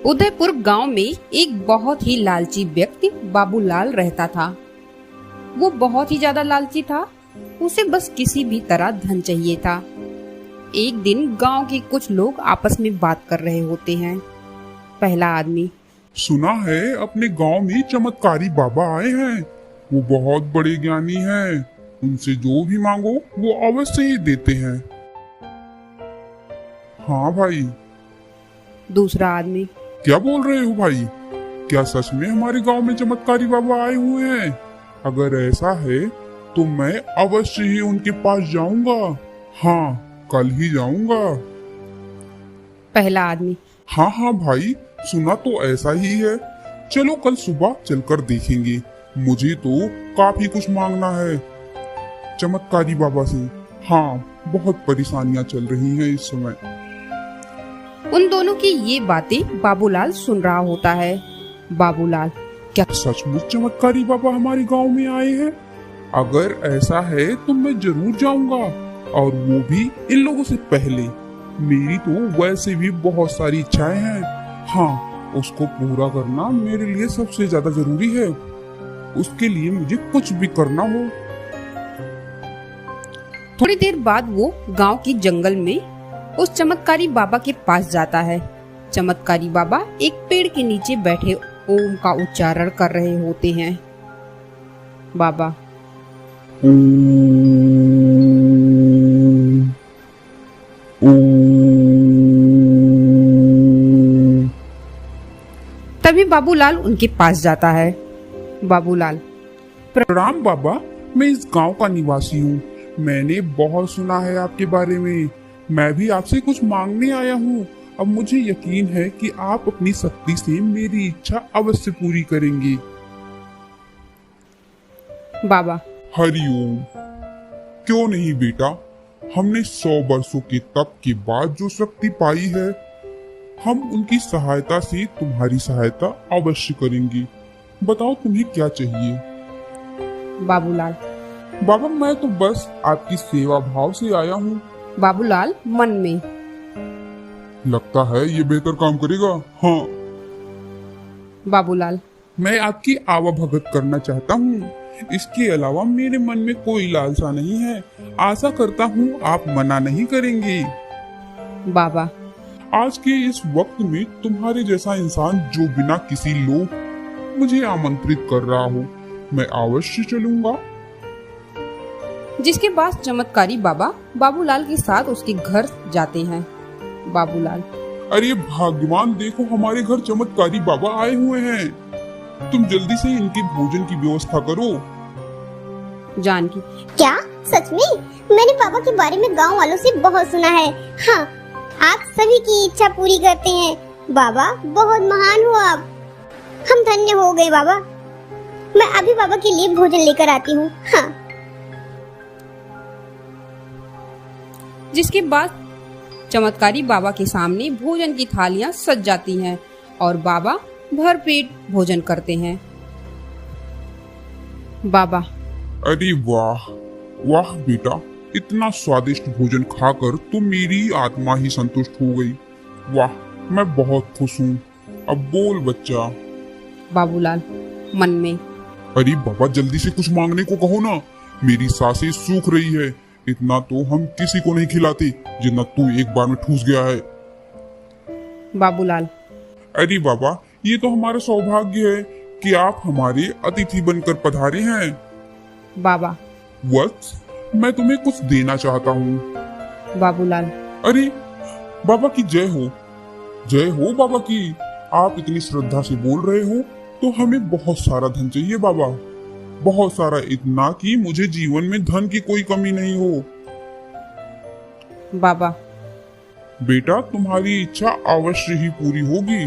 उदयपुर गांव में एक बहुत ही लालची व्यक्ति बाबूलाल रहता था। वो बहुत ही ज्यादा लालची था। उसे बस किसी भी तरह धन चाहिए था। एक दिन गांव के कुछ लोग आपस में बात कर रहे होते हैं। पहला आदमी, सुना है अपने गांव में चमत्कारी बाबा आए हैं। वो बहुत बड़े ज्ञानी हैं। उनसे जो भी मांगो वो अवश्य ही देते हैं। हाँ भाई। दूसरा आदमी, क्या बोल रहे हो भाई? क्या सच में हमारे गांव में चमत्कारी बाबा आए हुए हैं? अगर ऐसा है तो मैं अवश्य ही उनके पास जाऊंगा। हाँ, कल ही जाऊंगा। पहला आदमी, हाँ हाँ भाई, सुना तो ऐसा ही है। चलो कल सुबह चलकर देखेंगे। मुझे तो काफी कुछ मांगना है चमत्कारी बाबा से। हाँ, बहुत परेशानियां चल रही हैं इस समय। उन दोनों की ये बातें बाबूलाल सुन रहा होता है। बाबूलाल, क्या सचमुच चमत्कारी बाबा हमारे गांव में आए हैं? अगर ऐसा है तो मैं जरूर जाऊंगा, और वो भी इन लोगों से पहले। मेरी तो वैसे भी बहुत सारी इच्छाएं हैं। हाँ, उसको पूरा करना मेरे लिए सबसे ज्यादा जरूरी है। उसके लिए मुझे कुछ भी करना हो। थोड़ी देर बाद वो गांव के जंगल में उस चमत्कारी बाबा के पास जाता है। चमत्कारी बाबा एक पेड़ के नीचे बैठे ओम का उच्चारण कर रहे होते हैं। बाबा, तभी बाबूलाल उनके पास जाता है। बाबूलाल, प्रणाम बाबा, मैं इस गांव का निवासी हूँ। मैंने बहुत सुना है आपके बारे में। मैं भी आपसे कुछ मांगने आया हूँ। अब मुझे यकीन है कि आप अपनी शक्ति से मेरी इच्छा अवश्य पूरी करेंगे। बाबा, हरिओम। क्यों नहीं बेटा, हमने 100 वर्षों के तप के बाद जो शक्ति पाई है, हम उनकी सहायता से तुम्हारी सहायता अवश्य करेंगे। बताओ तुम्हें क्या चाहिए? बाबूलाल, बाबा मैं तो बस आपकी सेवा भाव से आया हूँ। बाबूलाल मन में, लगता है ये बेहतर काम करेगा। हाँ, बाबूलाल, मैं आपकी आवाभगत करना चाहता हूँ। इसके अलावा मेरे मन में कोई लालसा नहीं है। आशा करता हूँ आप मना नहीं करेंगे। बाबा, आज के इस वक्त में तुम्हारे जैसा इंसान जो बिना किसी लोभ मुझे आमंत्रित कर रहा हो, मैं अवश्य चलूंगा। जिसके बाद चमत्कारी बाबा बाबूलाल के साथ उसके घर जाते हैं। बाबूलाल, अरे भाग्यवान, देखो हमारे घर चमत्कारी बाबा आए हुए हैं। तुम जल्दी से इनके भोजन की व्यवस्था करो। जानकी, क्या सच में? मैंने बाबा के बारे में गांव वालों से बहुत सुना है। हाँ, आप सभी की इच्छा पूरी करते हैं। बाबा बहुत महान हो आप। हम धन्य हो गए बाबा। मैं अभी बाबा के लिए भोजन लेकर आती हूँ। हाँ। जिसके बाद चमत्कारी बाबा के सामने भोजन की थालियां सज जाती हैं और बाबा भरपेट भोजन करते हैं। बाबा, अरे वाह वाह बेटा, इतना स्वादिष्ट भोजन खाकर तो मेरी आत्मा ही संतुष्ट हो गई। वाह, मैं बहुत खुश हूँ। अब बोल बच्चा। बाबूलाल मन में, अरे बाबा, जल्दी से कुछ मांगने को कहो ना। मेरी सांसें सूख रही है। इतना तो हम किसी को नहीं खिलाते जितना तू एक बार में ठूस गया है। बाबूलाल, अरे बाबा, ये तो हमारा सौभाग्य है कि आप हमारे अतिथि बनकर पधारे हैं। बाबा, वत्स, मैं तुम्हें कुछ देना चाहता हूँ। बाबूलाल, अरे बाबा की जय हो। जय हो बाबा की। आप इतनी श्रद्धा से बोल रहे हो तो हमें बहुत सारा धन चाहिए बाबा। बहुत सारा, इतना कि मुझे जीवन में धन की कोई कमी नहीं हो। बाबा, बेटा तुम्हारी इच्छा अवश्य ही पूरी होगी।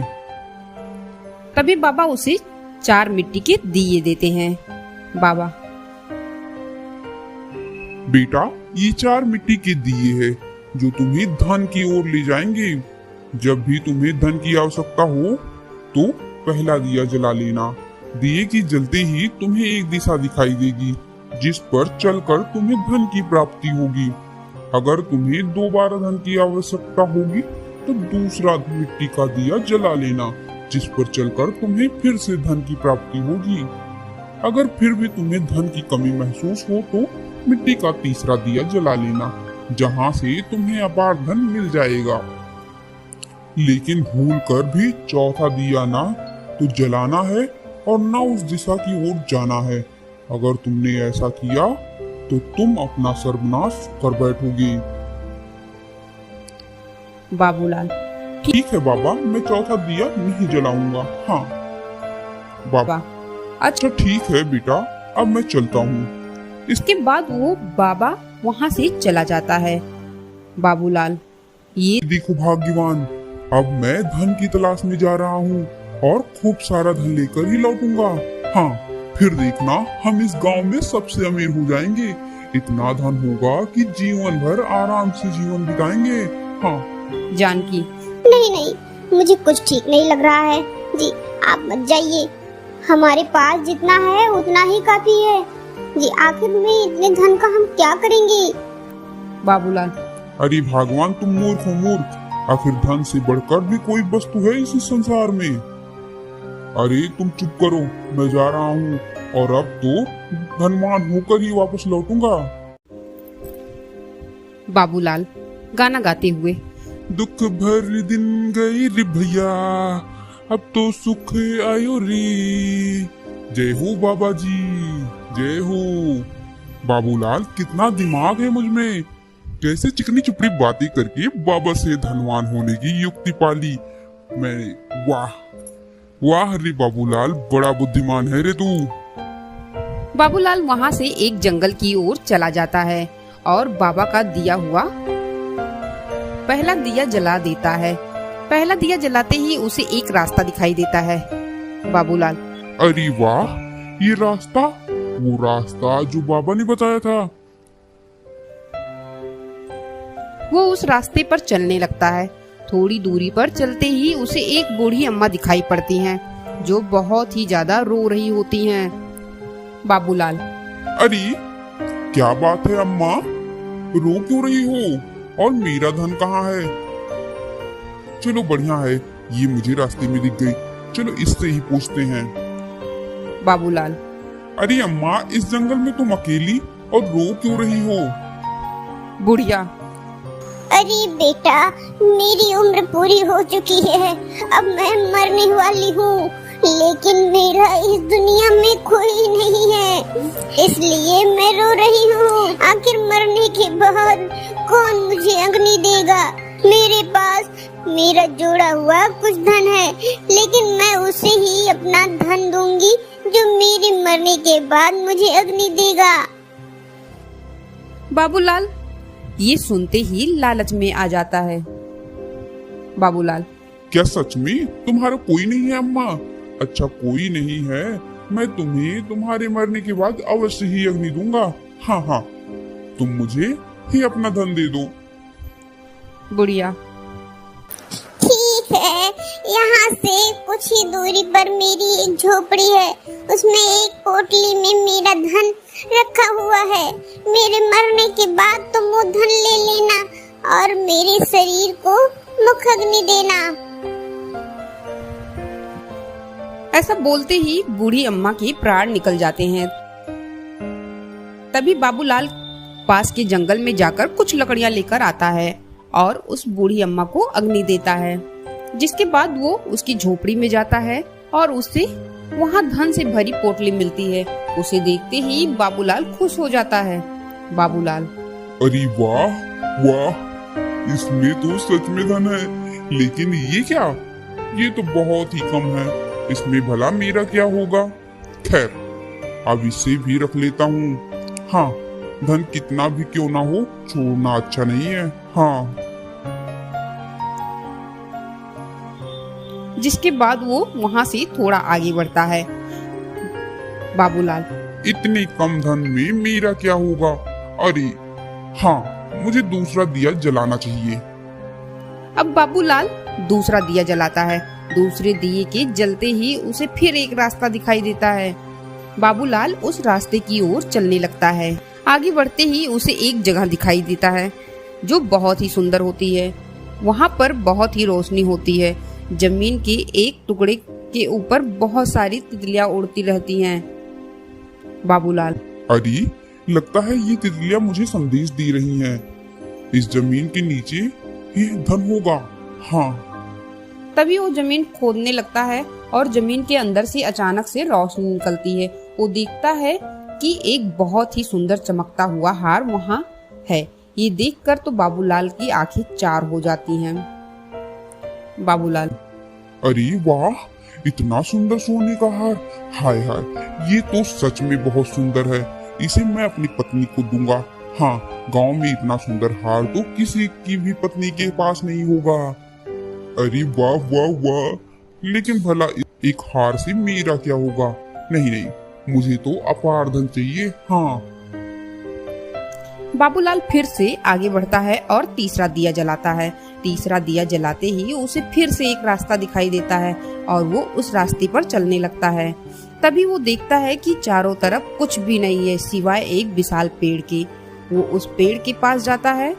तभी बाबा उसे 4 मिट्टी के दिए देते हैं। बाबा, बेटा ये 4 मिट्टी के दिए हैं जो तुम्हें धन की ओर ले जाएंगे। जब भी तुम्हें धन की आवश्यकता हो तो पहला दिया जला लेना। दिए की जलते ही तुम्हें एक दिशा दिखाई देगी जिस पर चलकर तुम्हें धन की प्राप्ति होगी। अगर तुम्हें दोबारा धन की आवश्यकता होगी तो दूसरा मिट्टी का दिया जला लेना, जिस पर चलकर तुम्हें फिर से धन की प्राप्ति होगी। अगर फिर भी तुम्हें धन की कमी महसूस हो तो मिट्टी का तीसरा दिया जला लेना, जहाँ से तुम्हें अपार धन मिल जाएगा। लेकिन भूल कर भी चौथा दिया ना तो जलाना है और ना उस दिशा की ओर जाना है। अगर तुमने ऐसा किया तो तुम अपना सर्वनाश कर बैठोगे। बाबूलाल, ठीक है बाबा, मैं चौथा दिया नहीं जलाऊंगा। हाँ बाबा, अच्छा ठीक है बेटा, अब मैं चलता हूँ। इसके बाद वो बाबा वहाँ से चला जाता है। बाबूलाल, ये देखो भाग्यवान, अब मैं धन की तलाश में जा रहा हूँ और खूब सारा धन लेकर ही लौटूंगा। हाँ, फिर देखना हम इस गांव में सबसे अमीर हो जाएंगे। इतना धन होगा कि जीवन भर आराम से जीवन बिताएंगे। हाँ। जानकी, नहीं नहीं, मुझे कुछ ठीक नहीं लग रहा है जी, आप मत जाइए। हमारे पास जितना है उतना ही काफी है जी, आखिर में इतने धन का हम क्या करेंगे। बाबूलाल, अरे भगवान, तुम मूर्ख हो मूर्ख। आखिर धन से बढ़कर भी कोई वस्तु है इस संसार में। अरे तुम चुप करो, मैं जा रहा हूँ और अब तो धनवान होकर ही वापस लौटूंगा। बाबूलाल गाना गाते हुए, दुख भर दिन गई रे भैया, अब तो सुख आयो रे। जय हो बाबा जी, जय हो। बाबूलाल, कितना दिमाग है मुझ में। कैसे चिकनी चुपड़ी बातें करके बाबा से धनवान होने की युक्ति पाली मैंने। वाह वाह रे बाबूलाल, बड़ा बुद्धिमान है रे तू। बाबूलाल वहाँ से एक जंगल की ओर चला जाता है और बाबा का दिया हुआ पहला दिया जला देता है। पहला दिया जलाते ही उसे एक रास्ता दिखाई देता है। बाबूलाल, अरे वाह, ये रास्ता, वो रास्ता जो बाबा ने बताया था। वो उस रास्ते पर चलने लगता है। थोड़ी दूरी पर चलते ही उसे एक बूढ़ी अम्मा दिखाई पड़ती हैं, जो बहुत ही ज्यादा रो रही होती हैं। बाबूलाल, अरे क्या बात है अम्मा, रो क्यों रही हो? और मेरा धन कहाँ है? चलो बढ़िया है, ये मुझे रास्ते में दिख गई। चलो इससे ही पूछते हैं। बाबूलाल, अरे अम्मा, इस जंगल में तुम अकेली और रो क्यों रही हो? बुढ़िया, अरे बेटा, मेरी उम्र पूरी हो चुकी है, अब मैं मरने वाली हूँ, लेकिन मेरा इस दुनिया में कोई नहीं है, इसलिए मैं रो रही हूँ। आखिर मरने के बाद कौन मुझे अग्नि देगा? मेरे पास मेरा जोड़ा हुआ कुछ धन है, लेकिन मैं उसे ही अपना धन दूंगी जो मेरे मरने के बाद मुझे अग्नि देगा। बाबूलाल ये सुनते ही लालच में आ जाता है। बाबूलाल, क्या सच में तुम्हारा कोई नहीं है अम्मा? अच्छा, कोई नहीं है, मैं तुम्हें तुम्हारे मरने के बाद अवश्य ही अग्नि दूंगा। हाँ हाँ, तुम मुझे ही अपना धन दे दो। बुढ़िया, ठीक है, यहाँ से कुछ ही दूरी पर मेरी एक झोपड़ी है, उसमें एक पोटली में मेरा धन रखा हुआ है। मेरे मरने के बाद तुम वो धन ले लेना और मेरे शरीर को मुख अग्नि देना। ऐसा बोलते ही बूढ़ी अम्मा के प्राण निकल जाते हैं। तभी बाबूलाल पास के जंगल में जाकर कुछ लकड़ियां लेकर आता है और उस बूढ़ी अम्मा को अग्नि देता है, जिसके बाद वो उसकी झोपड़ी में जाता है और उससे वहाँ धन से भरी पोटली मिलती है। उसे देखते ही बाबूलाल खुश हो जाता है। बाबूलाल, अरे वाह वाह, इसमें तो सच में धन है, लेकिन ये क्या? ये तो बहुत ही कम है, इसमें भला मेरा क्या होगा? खैर, अब इसे भी रख लेता हूँ। हाँ, धन कितना भी क्यों ना हो, छोड़ना अच्छा नहीं है। हाँ। जिसके बाद वो वहाँ से थोड़ा आगे बढ़ता है। बाबूलाल, इतने कम धन में मेरा क्या होगा? अरे हाँ, मुझे दूसरा दिया जलाना चाहिए। अब बाबूलाल दूसरा दिया जलाता है। दूसरे दिए के जलते ही उसे फिर एक रास्ता दिखाई देता है। बाबूलाल उस रास्ते की ओर चलने लगता है। आगे बढ़ते ही उसे एक जगह दिखाई देता है जो बहुत ही सुंदर होती है। वहाँ पर बहुत ही रोशनी होती है। जमीन के एक टुकड़े के ऊपर बहुत सारी तितलियां उड़ती रहती हैं। बाबूलाल, अरे लगता है ये तितलियां मुझे संदेश दे रही हैं। इस जमीन के नीचे ही धन होगा। हाँ। तभी वो जमीन खोदने लगता है और जमीन के अंदर से अचानक से रोशनी निकलती है। वो देखता है कि एक बहुत ही सुंदर चमकता हुआ हार वहाँ है। ये देखकर तो बाबूलाल की आंखें चार हो जाती हैं। बाबूलाल, अरे वाह, इतना सुंदर सोने का हार। हाय हाय, ये तो सच में बहुत सुंदर है। इसे मैं अपनी पत्नी को दूंगा। हाँ, गांव में इतना सुंदर हार तो किसी की भी पत्नी के पास नहीं होगा। अरे वाह वाह वाह, लेकिन भला एक हार से मेरा क्या होगा? नहीं नहीं, मुझे तो अपार धन चाहिए। हाँ। बाबूलाल फिर से आगे बढ़ता है और तीसरा दिया जलाता है। तीसरा दिया जलाते ही उसे फिर से एक रास्ता दिखाई देता है और वो उस रास्ते पर चलने लगता है। तभी वो देखता है कि चारों तरफ कुछ भी नहीं है सिवाय एक विशाल पेड़ के। वो उस पेड़ के पास जाता है।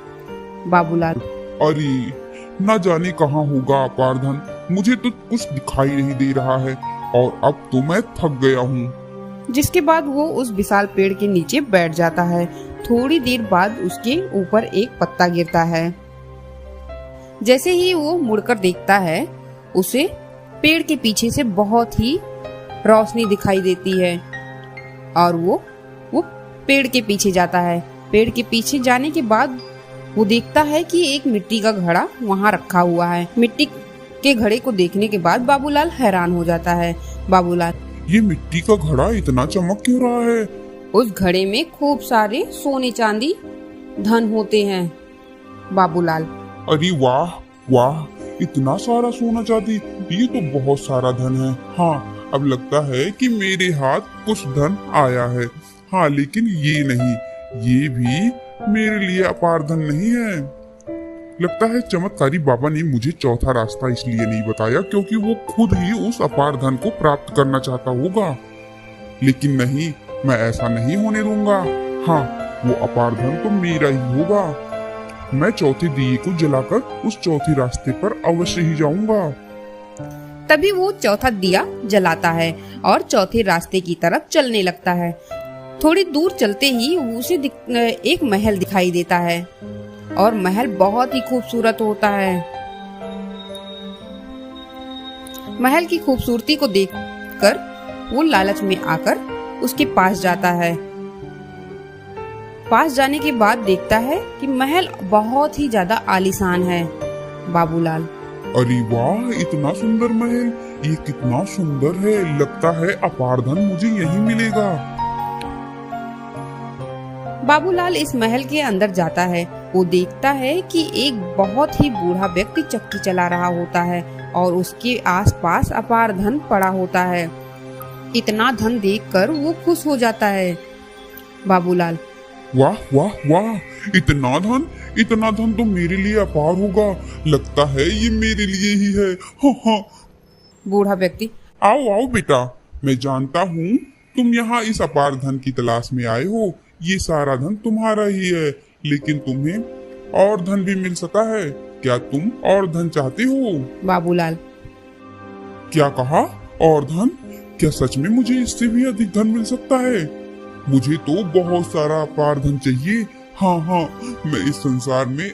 बाबूलाल, अरे न जाने कहाँ होगा अपार धन, मुझे तो कुछ दिखाई नहीं दे रहा है और अब तो मैं थक गया हूँ। जिसके बाद वो उस विशाल पेड़ के नीचे बैठ जाता है। थोड़ी देर बाद उसके ऊपर एक पत्ता गिरता है। जैसे ही वो मुड़कर देखता है, उसे पेड़ के पीछे से बहुत ही रोशनी दिखाई देती है और वो पेड़ के पीछे जाता है। पेड़ के पीछे जाने के बाद वो देखता है कि एक मिट्टी का घड़ा वहाँ रखा हुआ है। मिट्टी के घड़े को देखने के बाद बाबूलाल हैरान हो जाता है। बाबूलाल, ये मिट्टी का घड़ा इतना चमक क्यों रहा है? उस घड़े में खूब सारे सोने चांदी धन होते हैं। बाबूलाल, अरे वाह वाह, इतना सारा सोना चांदी, ये तो बहुत सारा धन है। हाँ, अब लगता है कि मेरे हाथ कुछ धन आया है। हाँ, लेकिन ये नहीं, ये भी मेरे लिए अपार धन नहीं है। लगता है चमत्कारी बाबा ने मुझे चौथा रास्ता इसलिए नहीं बताया क्योंकि वो खुद ही उस अपार धन को प्राप्त करना चाहता होगा। लेकिन नहीं, मैं ऐसा नहीं होने दूंगा। हाँ, वो अपार धन तो मेरा ही होगा। मैं चौथे दिए को जलाकर उस चौथे रास्ते पर अवश्य ही जाऊंगा। तभी वो चौथा दिया जलाता है और चौथे रास्ते की तरफ चलने लगता है। थोड़ी दूर चलते ही उसे एक महल दिखाई देता है और महल बहुत ही खूबसूरत होता है। महल की खूबसूरती को देखकर वो लालच में आकर उसके पास जाता है। पास जाने के बाद देखता है कि महल बहुत ही ज्यादा आलीशान है। बाबूलाल, अरे वाह, इतना सुंदर महल, ये कितना सुंदर है। लगता है अपार धन मुझे यहीं मिलेगा। बाबूलाल इस महल के अंदर जाता है। वो देखता है कि एक बहुत ही बूढ़ा व्यक्ति चक्की चला रहा होता है और उसके आसपास अपार धन पड़ा होता है। इतना धन देखकर वो खुश हो जाता है। बाबूलाल, वाह वाह वाह, इतना धन तो मेरे लिए अपार होगा। लगता है ये मेरे लिए ही है। हाँ हाँ। बूढ़ा व्यक्ति, आओ आओ बेटा, मैं जानता हूँ तुम यहाँ इस अपार धन की तलाश में आए हो। ये सारा धन तुम्हारा ही है, लेकिन तुम्हें और धन भी मिल सकता है। क्या तुम और धन चाहते हो? बाबूलाल, क्या कहा? और धन? क्या सच में मुझे इससे भी अधिक धन मिल सकता है? मुझे तो बहुत सारा अपार धन चाहिए। हाँ हाँ, मैं इस संसार में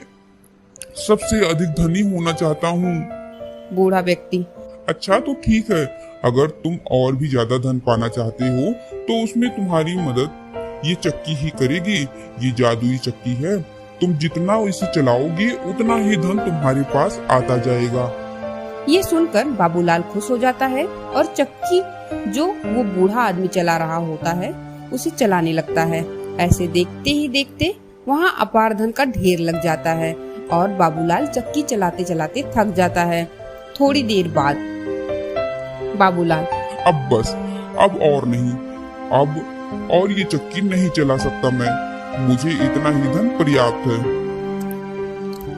सबसे अधिक धनी होना चाहता हूँ। बूढ़ा व्यक्ति, अच्छा तो ठीक है, अगर तुम और भी ज्यादा धन पाना चाहते हो तो उसमें तुम्हारी मदद ये चक्की ही करेगी। ये जादुई चक्की है, तुम जितना इसे चलाओगे उतना ही धन तुम्हारे पास आता जाएगा। ये सुनकर बाबूलाल खुश हो जाता है और चक्की जो वो बूढ़ा आदमी चला रहा होता है उसे चलाने लगता है। ऐसे देखते ही देखते वहाँ अपार धन का ढेर लग जाता है और बाबूलाल चक्की चलाते चलाते थक जाता है। थोड़ी देर बाद बाबूलाल, अब बस, अब और नहीं, अब और ये चक्की नहीं चला सकता मैं। मुझे इतना ही धन पर्याप्त है।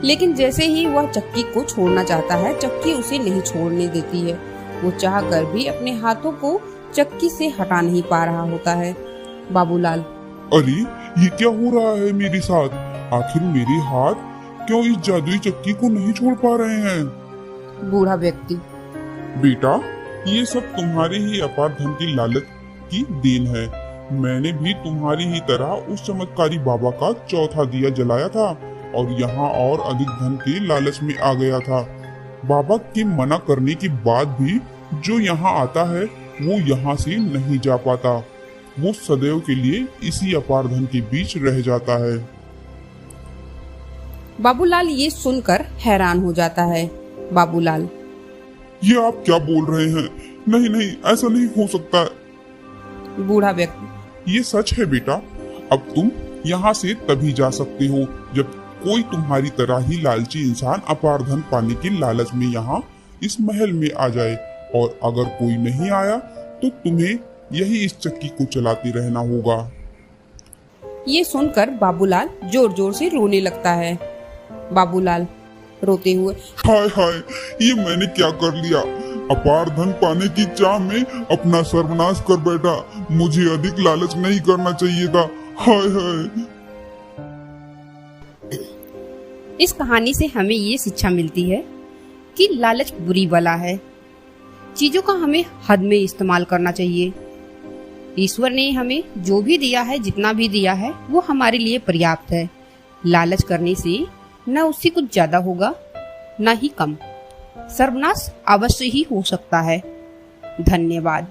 लेकिन जैसे ही वह चक्की को छोड़ना चाहता है, चक्की उसे नहीं छोड़ने देती है। वो चाह कर भी अपने हाथों को चक्की से हटा नहीं पा रहा होता है। बाबूलाल, अरे ये क्या हो रहा है मेरे साथ? आखिर मेरे हाथ क्यों इस जादुई चक्की को नहीं छोड़ पा रहे हैं? बूढ़ा व्यक्ति। बेटा, ये सब तुम्हारे ही अपार धन की लालच की देन है। मैंने भी तुम्हारी ही तरह उस चमत्कारी बाबा का चौथा दिया जलाया था और यहाँ और अधिक धन के लालच में आ गया था। बाबा के मना करने के बाद भी जो यहाँ आता है वो यहाँ से नहीं जा पाता। वो सदैव के लिए इसी अपार धन के बीच रह जाता है। बाबूलाल ये सुनकर हैरान हो जाता है। बाबूलाल, ये आप क्या बोल रहे हैं? नहीं नहीं, ऐसा नहीं हो सकता है। बूढ़ा व्यक्ति। ये सच है बेटा। अब तुम यहाँ से तभी जा सकते हो जब कोई तुम्हारी तरह ही लालची इंसान अपार धन पाने की लालच में यहाँ इस महल में आ जाए, और अगर कोई नहीं आया तो तुम्हें यही इस चक्की को चलाते रहना होगा। ये सुनकर बाबूलाल जोर जोर से रोने लगता है। बाबूलाल रोते हुए, हाय हाय, ये मैंने क्या कर लिया? अपार धन पाने की चाह में अपना सर्वनाश कर बैठा। मुझे अधिक लालच नहीं करना चाहिए था। हाय हाय। इस कहानी से हमें ये शिक्षा मिलती है कि लालच बुरी बला है। चीजों का हमें हद में इस्तेमाल करना चाहिए। ईश्वर ने हमें जो भी दिया है, जितना भी दिया है, वो हमारे लिए पर्याप्त है। लालच करने से न उससे कुछ ज्यादा होगा न ही कम। सर्वनाश अवश्य ही हो सकता है। धन्यवाद।